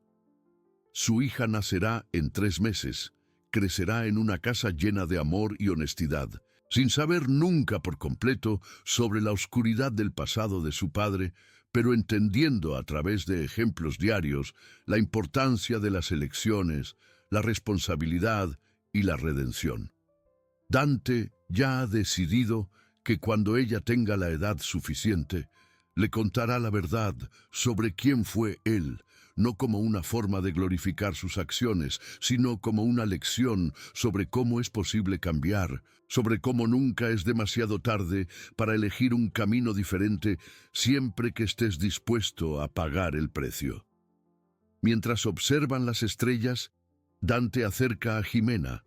[SPEAKER 1] Su hija nacerá en 3 meses, crecerá en una casa llena de amor y honestidad, sin saber nunca por completo sobre la oscuridad del pasado de su padre, pero entendiendo a través de ejemplos diarios la importancia de las elecciones, la responsabilidad y la redención. Dante ya ha decidido que cuando ella tenga la edad suficiente, le contará la verdad sobre quién fue él, no como una forma de glorificar sus acciones, sino como una lección sobre cómo es posible cambiar, sobre cómo nunca es demasiado tarde para elegir un camino diferente siempre que estés dispuesto a pagar el precio. Mientras observan las estrellas, Dante acerca a Ximena,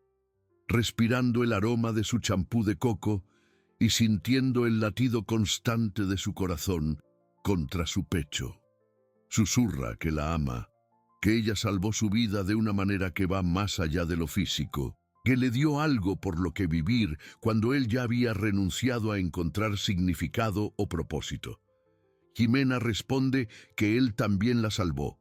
[SPEAKER 1] respirando el aroma de su champú de coco y sintiendo el latido constante de su corazón contra su pecho. Susurra que la ama, que ella salvó su vida de una manera que va más allá de lo físico, que le dio algo por lo que vivir cuando él ya había renunciado a encontrar significado o propósito. Ximena responde que él también la salvó,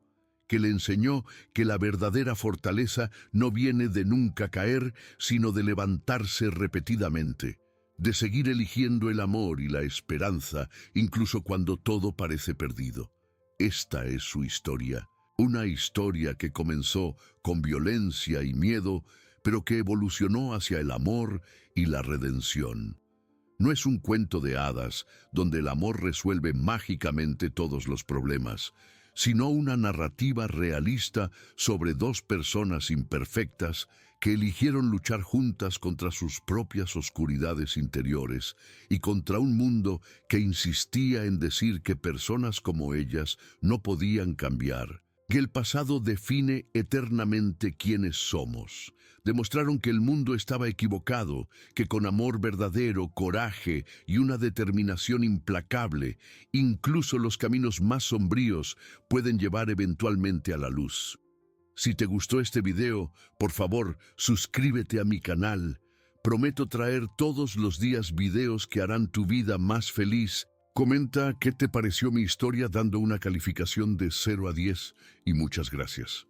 [SPEAKER 1] que le enseñó que la verdadera fortaleza no viene de nunca caer, sino de levantarse repetidamente, de seguir eligiendo el amor y la esperanza, incluso cuando todo parece perdido. Esta es su historia, una historia que comenzó con violencia y miedo, pero que evolucionó hacia el amor y la redención. No es un cuento de hadas donde el amor resuelve mágicamente todos los problemas, sino una narrativa realista sobre 2 personas imperfectas que eligieron luchar juntas contra sus propias oscuridades interiores y contra un mundo que insistía en decir que personas como ellas no podían cambiar, que el pasado define eternamente quiénes somos. Demostraron que el mundo estaba equivocado, que con amor verdadero, coraje y una determinación implacable, incluso los caminos más sombríos pueden llevar eventualmente a la luz. Si te gustó este video, por favor, suscríbete a mi canal. Prometo traer todos los días videos que harán tu vida más feliz. Comenta qué te pareció mi historia dando una calificación de 0 a 10 y muchas gracias.